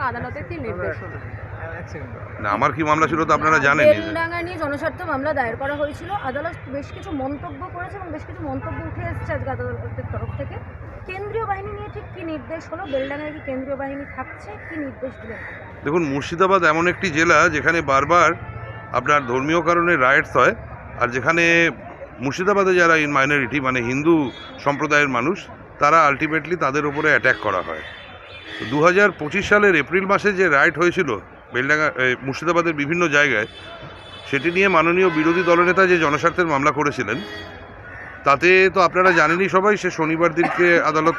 আদালতের কি নির্দেশ হলো। না, আমার কি মামলা ছিল তো আপনারা জানেন। বেলডাঙ্গা নিয়ে জনস্বার্থ মামলা দায়ের করা হয়েছিল। আদালত বেশ কিছু মন্তব্য করেছে এবং বেশ কিছু মন্তব্য উঠে এসেছে আজকে আদালতের তরফ থেকে। কেন্দ্রীয় বাহিনী নিয়ে ঠিক কী নির্দেশ হলো, বেলডাঙ্গায় কি কেন্দ্রীয় বাহিনী থাকছে, কী নির্দেশ দিলেন? দেখুন, মুর্শিদাবাদ এমন একটি জেলা যেখানে বারবার আপনার ধর্মীয় কারণে রাইটস হয়, আর যেখানে মুর্শিদাবাদে যারা ইন মাইনরিটি মানে হিন্দু সম্প্রদায়ের মানুষ, তারা আলটিমেটলি তাদের উপরে অ্যাট্যাক করা হয়। 2025 সালের এপ্রিল মাসে যে রাইট হয়েছিল বেলডাঙ্গা মুর্শিদাবাদের বিভিন্ন জায়গায়, সেটি নিয়ে মাননীয় বিরোধী দলনেতা যে জনস্বার্থের মামলা করেছিলেন, তাতে তো আপনারা জানেনই সবাই, সে শনিবার দিনকে আদালত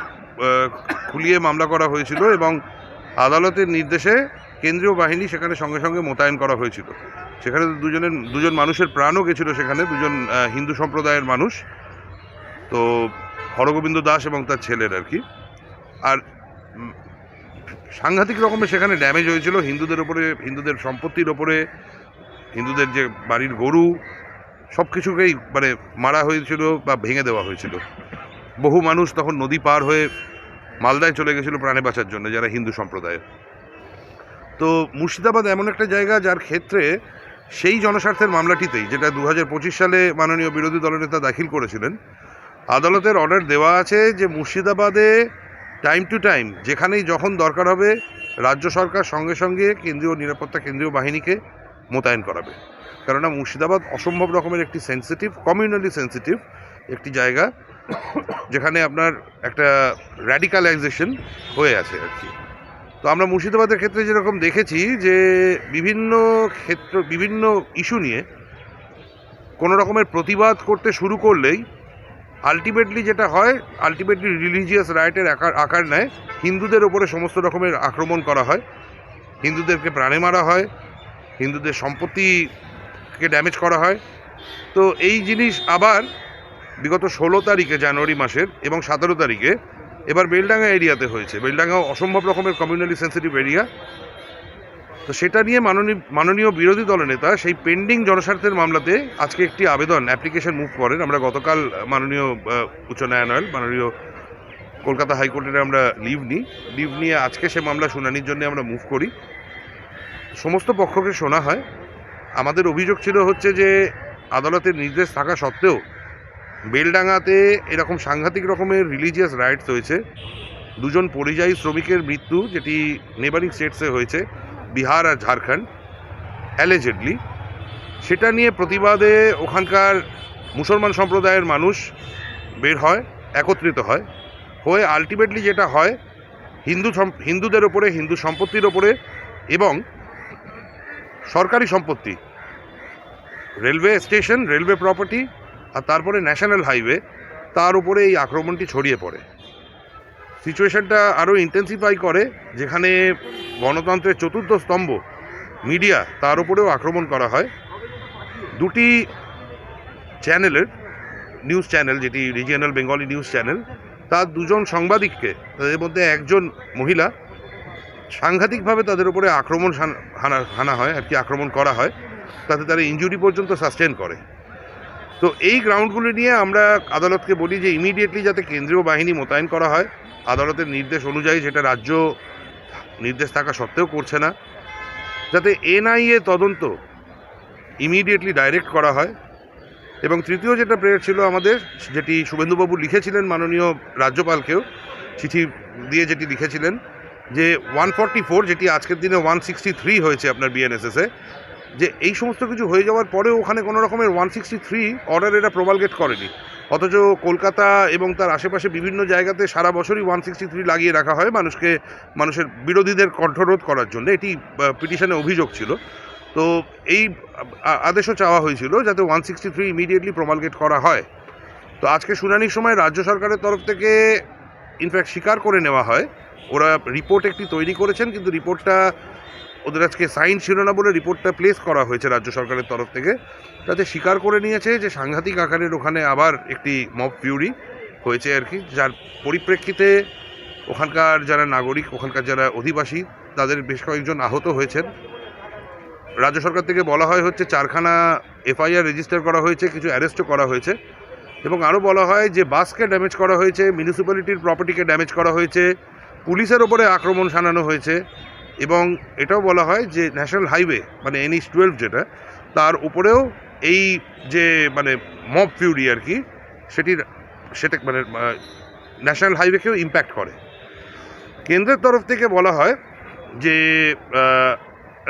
খুলিয়ে মামলা করা হয়েছিল এবং আদালতের নির্দেশে কেন্দ্রীয় বাহিনী সেখানে সঙ্গে সঙ্গে মোতায়েন করা হয়েছিল। সেখানে দুজন মানুষের প্রাণও গেছিল, সেখানে দুজন হিন্দু সম্প্রদায়ের মানুষ, তো হরগোবিন্দ দাস এবং তার ছেলের আর কি। আর সাংঘাতিক রকমের সেখানে ড্যামেজ হয়েছিল হিন্দুদের ওপরে, হিন্দুদের সম্পত্তির ওপরে, হিন্দুদের যে বাড়ির গরু সব কিছুকেই মানে মারা হয়েছিল বা ভেঙে দেওয়া হয়েছিল। বহু মানুষ তখন নদী পার হয়ে মালদায় চলে গেছিল প্রাণে বাঁচার জন্য, যারা হিন্দু সম্প্রদায়ের। তো মুর্শিদাবাদ এমন একটা জায়গা যার ক্ষেত্রে সেই জনস্বার্থের মামলাটিতেই, যেটা 2025 সালে মাননীয় বিরোধী দলনেতা দাখিল করেছিলেন, আদালতের অর্ডার দেওয়া আছে যে মুর্শিদাবাদে টাইম টু টাইম যেখানেই যখন দরকার হবে রাজ্য সরকার সঙ্গে সঙ্গে কেন্দ্রীয় নিরাপত্তা, কেন্দ্রীয় বাহিনীকে মোতায়েন করাবে। কেননা মুর্শিদাবাদ অসম্ভব রকমের একটি সেন্সিটিভ, কমিউনালি সেন্সিটিভ একটি জায়গা, যেখানে আপনার একটা র্যাডিকালাইজেশন হয়ে আছে আর কি। তো আমরা মুর্শিদাবাদের ক্ষেত্রে যেরকম দেখেছি যে বিভিন্ন ইস্যু নিয়ে কোনো রকমের প্রতিবাদ করতে শুরু করলেই আলটিমেটলি যেটা হয়, আলটিমেটলি রিলিজিয়াস রাইটের আকার নেয়, হিন্দুদের ওপরে সমস্ত রকমের আক্রমণ করা হয়, হিন্দুদেরকে প্রাণে মারা হয়, হিন্দুদের সম্পত্তিকে ড্যামেজ করা হয়। তো এই জিনিস আবার বিগত 16 তারিখে জানুয়ারি মাসের এবং 17 তারিখে এবার বেলডাঙ্গা এরিয়াতে হয়েছে। বেলডাঙ্গা অসম্ভব রকমের কমিউনালি সেন্সিটিভ এরিয়া। তো সেটা নিয়ে মাননীয় বিরোধী দলনেতা সেই পেন্ডিং জনস্বার্থের মামলাতে আজকে একটি আবেদন অ্যাপ্লিকেশন মুভ করেন। আমরা গতকাল মাননীয় উচ্চ ন্যায়ালয়, মাননীয় কলকাতা হাইকোর্টের আমরা লিভ নিয়ে আজকে সে মামলা শুনানির জন্য আমরা মুভ করি। সমস্ত পক্ষকে শোনা হয়। আমাদের অভিযোগ ছিল হচ্ছে যে আদালতের নির্দেশ থাকা সত্ত্বেও বেলডাঙ্গাতে এরকম সাংঘাতিক রকমের রিলিজিয়াস রাইটস হয়েছে। দুজন পরিযায়ী শ্রমিকের মৃত্যু, যেটি নেবারিং স্টেটসে হয়েছে, বিহার আর ঝাড়খণ্ড, অ্যালেজেডলি। সেটা নিয়ে প্রতিবাদে ওখানকার মুসলমান সম্প্রদায়ের মানুষ বের হয়, একত্রিত হয়ে আলটিমেটলি যেটা হয়, হিন্দুদের ওপরে, হিন্দু সম্পত্তির ওপরে এবং সরকারি সম্পত্তি, রেলওয়ে স্টেশন, রেলওয়ে প্রপার্টি আর তারপরে ন্যাশনাল হাইওয়ে, তার উপরে এই আক্রমণটি ছড়িয়ে পড়ে। সিচুয়েশনটা আরও ইন্টেন্সিফাই করে, যেখানে গণতন্ত্রের চতুর্থ স্তম্ভ মিডিয়া, তার উপরেও আক্রমণ করা হয়। দুটি চ্যানেলের নিউজ চ্যানেল, যেটি রিজিয়নাল বেঙ্গলি নিউজ চ্যানেল, তার দুজন সাংবাদিককে, তাদের মধ্যে একজন মহিলা, সাংঘাতিকভাবে তাদের উপরে হানা হয় আর কি, আক্রমণ করা হয়, তাতে তারা ইনজুরি পর্যন্ত সাস্টেন করে। তো এই গ্রাউন্ডগুলো নিয়ে আমরা আদালতকে বলি যে ইমিডিয়েটলি যাতে কেন্দ্রীয় বাহিনী মোতায়েন করা হয়, আদালতের নির্দেশ অনুযায়ী, যেটা রাজ্য নির্দেশ থাকা সত্ত্বেও করছে না, যাতে এনআইএ তদন্ত ইমিডিয়েটলি ডাইরেক্ট করা হয়। এবং তৃতীয় যেটা প্রেয়ার ছিল আমাদের, যেটি শুভেন্দুবাবু লিখেছিলেন মাননীয় রাজ্যপালকেও চিঠি দিয়ে, যেটি লিখেছিলেন যে 144, যেটি আজকের দিনে 163 হয়েছে আপনার বিএনএসএসে, যে এই সমস্ত কিছু হয়ে যাওয়ার পরেও ওখানে কোনো রকমের 163 অর্ডার এরা প্রোভালগেট করেনি, অথচ কলকাতা এবং তার আশেপাশে বিভিন্ন জায়গাতে সারা বছরই 163 লাগিয়ে রাখা হয় মানুষের বিরোধীদের কণ্ঠরোধ করার জন্য। এটি পিটিশনে অভিযোগ ছিল। তো এই আদেশও চাওয়া হয়েছিল যাতে 163 ইমিডিয়েটলি প্রোভালগেট করা হয়। তো আজকে শুনানির সময় রাজ্য সরকারের তরফ থেকে ইনফ্যাক্ট স্বীকার করে নেওয়া হয়, ওরা রিপোর্ট একটি তৈরি করেছেন, কিন্তু রিপোর্টটা ওদের আজকে সাইন ছিল না বলে রিপোর্টটা প্লেস করা হয়েছে রাজ্য সরকারের তরফ থেকে। তাতে স্বীকার করে নিয়েছে যে সাংঘাতিক আকারের ওখানে আবার একটি মব ফিউরি হয়েছে আর কি, যার পরিপ্রেক্ষিতে ওখানকার যারা নাগরিক, ওখানকার যারা অধিবাসী, তাদের বেশ কয়েকজন আহত হয়েছেন। রাজ্য সরকার থেকে বলা হচ্ছে 4খানা এফআইআর রেজিস্টার করা হয়েছে, কিছু অ্যারেস্টও করা হয়েছে, এবং আরও বলা হয় যে বাসকে ড্যামেজ করা হয়েছে, মিউনিসিপ্যালিটির প্রপার্টিকে ড্যামেজ করা হয়েছে, পুলিশের ওপরে আক্রমণ শানানো হয়েছে, এবং এটাও বলা হয় যে ন্যাশনাল হাইওয়ে মানে NH-12 যেটা, তার উপরেও এই যে মানে মব ফিউরি আর কি, সেটা মানে ন্যাশনাল হাইওয়েকেও ইম্প্যাক্ট করে। কেন্দ্রের তরফ থেকে বলা হয় যে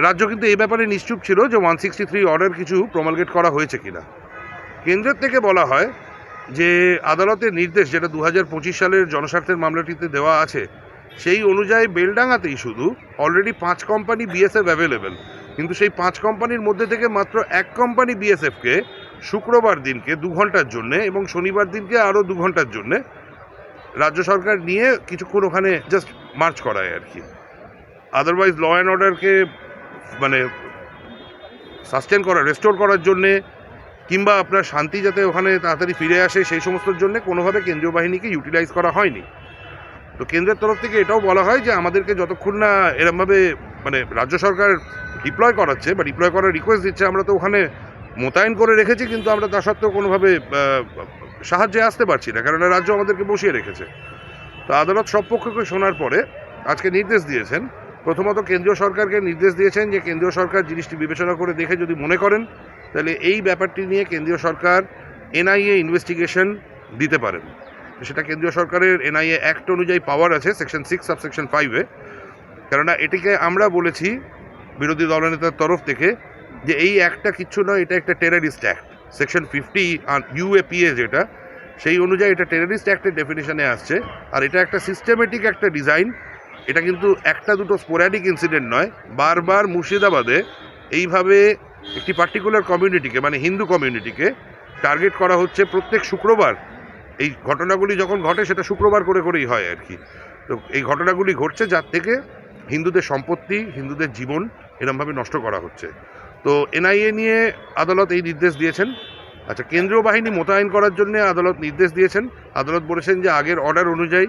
রাজ্য কিন্তু এই ব্যাপারে নিশ্চুপ ছিল যে 163 অর্ডার কিছু প্রমালগেট করা হয়েছে কিনা। কেন্দ্রের থেকে বলা হয় যে আদালতের নির্দেশ যেটা 2025 সালের জনস্বার্থের মামলাটিতে দেওয়া আছে, সেই অনুযায়ী বেলডাঙ্গাতেই শুধু অলরেডি 5 কোম্পানি BSF অ্যাভেলেবেল, কিন্তু সেই 5 কোম্পানির মধ্যে থেকে মাত্র 1 কোম্পানি BSFকে শুক্রবার দিনকে 2 ঘন্টার জন্যে এবং শনিবার দিনকে আরও 2 ঘন্টার জন্যে রাজ্য সরকার নিয়ে কিছুক্ষণ ওখানে জাস্ট মার্চ করায় আর কি। আদারওয়াইজ ল অ্যান্ড অর্ডারকে মানে সাস্টেন করা, রেস্টোর করার জন্যে কিংবা আপনার শান্তি যাতে ওখানে তাড়াতাড়ি ফিরে আসে সেই সমস্তর জন্য কোনোভাবে কেন্দ্রীয় বাহিনীকে ইউটিলাইজ করা হয়নি। তো কেন্দ্রের তরফ থেকে এটাও বলা হয় যে আমাদেরকে যতক্ষণ না এরমভাবে মানে রাজ্য সরকার ডিপ্লয় করাচ্ছে বা ডিপ্লয় করার রিকোয়েস্ট দিচ্ছে, আমরা তো ওখানে মোতায়েন করে রেখেছি, কিন্তু আমরা তা সত্ত্বেও কোনোভাবে সাহায্যে আসতে পারছি না, কারণ রাজ্য আমাদেরকে বসিয়ে রেখেছে। তো আদালত সব পক্ষকে শোনার পরে আজকে নির্দেশ দিয়েছেন, প্রথমত কেন্দ্রীয় সরকারকে নির্দেশ দিয়েছেন যে কেন্দ্রীয় সরকার জিনিসটি বিবেচনা করে দেখে যদি মনে করেন তাহলে এই ব্যাপারটি নিয়ে কেন্দ্রীয় সরকার NIA ইনভেস্টিগেশন দিতে পারেন। সেটা কেন্দ্রীয় সরকারের NIA অ্যাক্ট অনুযায়ী পাওয়ার আছে সেকশন 6 সাবসেকশন 5-এ। কেননা এটিকে আমরা বলেছি বিরোধী দলনেতার তরফ থেকে যে এই অ্যাক্টটা কিচ্ছু নয়, এটা একটা টেররিস্ট অ্যাক্ট। সেকশন 50 UAPA যেটা, সেই অনুযায়ী এটা টেররিস্ট অ্যাক্টের ডেফিনেশনে আসছে। আর এটা একটা সিস্টেমেটিক একটা ডিজাইন, এটা কিন্তু একটা দুটো স্পোরাডিক ইনসিডেন্ট নয়, বারবার মুর্শিদাবাদে এইভাবে একটি পার্টিকুলার কমিউনিটিকে মানে হিন্দু কমিউনিটিকে টার্গেট করা হচ্ছে প্রত্যেক শুক্রবার। এই ঘটনাগুলি যখন ঘটে সেটা শুক্রবার করে করেই হয় আর কি। তো এই ঘটনাগুলি ঘটছে যার থেকে হিন্দুদের সম্পত্তি, হিন্দুদের জীবন এরমভাবে নষ্ট করা হচ্ছে। তো NIA নিয়ে আদালত এই নির্দেশ দিয়েছেন। আচ্ছা, কেন্দ্রীয় বাহিনী মোতায়েন করার জন্য আদালত নির্দেশ দিয়েছেন। আদালত বলেছেন যে আগের অর্ডার অনুযায়ী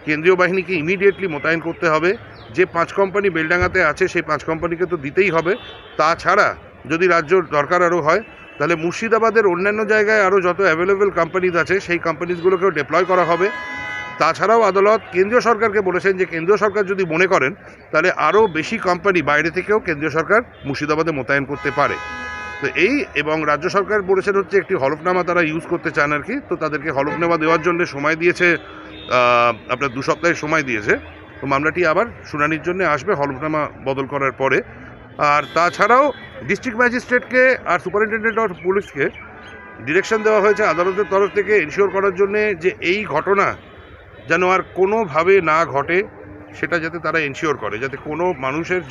কেন্দ্রীয় বাহিনীকে ইমিডিয়েটলি মোতায়েন করতে হবে। যে 5 কোম্পানি বেলডাঙ্গাতে আছে সেই 5 কোম্পানিকে তো দিতেই হবে। তাছাড়া যদি রাজ্য দরকার আরও হয় তাহলে মুর্শিদাবাদের অন্যান্য জায়গায় আরও যত অ্যাভেলেবেল কোম্পানিজ আছে সেই কোম্পানিজগুলোকেও ডিপ্লয় করা হবে। তাছাড়াও আদালত কেন্দ্রীয় সরকারকে বলেছেন যে কেন্দ্রীয় সরকার যদি মনে করেন তাহলে আরও বেশি কোম্পানি বাইরে থেকেও কেন্দ্রীয় সরকার মুর্শিদাবাদে মোতায়েন করতে পারে। তো এই এবং রাজ্য সরকার বলেছেন হচ্ছে একটি হলফনামা তারা ইউজ করতে চান আর কি। তো তাদেরকে হলফনামা দেওয়ার জন্য সময় দিয়েছে, আপনার 2 সপ্তাহের সময় দিয়েছে। তো মামলাটি আবার শুনানির জন্য আসবে হলফনামা বদল করার পরে। আর তাছাড়াও ডিস্ট্রিক্ট ম্যাজিস্ট্রেটকে আর সুপারিনটেন্ডেন্ট অফ পুলিশকে ডিরেকশন দেওয়া হয়েছে আদালতের তরফ থেকে এনশিওর করার জন্য যে এই ঘটনা যেন আর কোনোভাবে না ঘটে, সেটা যাতে তারা এনশিওর করে, যাতে কোনো মানুষের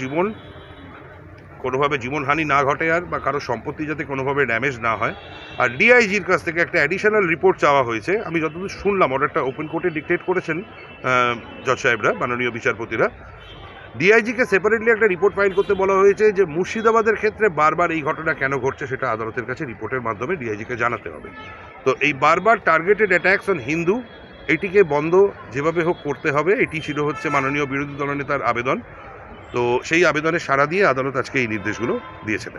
কোনোভাবে জীবনহানি না ঘটে আর বা কারো সম্পত্তি যাতে কোনোভাবে ড্যামেজ না হয়। আর DIGর কাছ থেকে একটা অ্যাডিশনাল রিপোর্ট চাওয়া হয়েছে। আমি যতদূর শুনলাম অর্ডারটা ওপেন কোর্টে ডিক্টেট করেছেন জজ সাহেবরা, মাননীয় বিচারপতিরা। DIGকে সেপারেটলি একটা রিপোর্ট ফাইল করতে বলা হয়েছে যে মুর্শিদাবাদের ক্ষেত্রে বারবার এই ঘটনা কেন ঘটছে সেটা আদালতের কাছে রিপোর্টের মাধ্যমে DIGকে জানাতে হবে। তো এই বারবার টার্গেটেড অ্যাট্যাকস অন হিন্দু, এটিকে বন্ধ যেভাবে হোক করতে হবে, এটি ছিল হচ্ছে মাননীয় বিরোধী দলনেতার আবেদন। তো সেই আবেদনে সাড়া দিয়ে আদালত আজকে এই নির্দেশগুলো দিয়েছেন।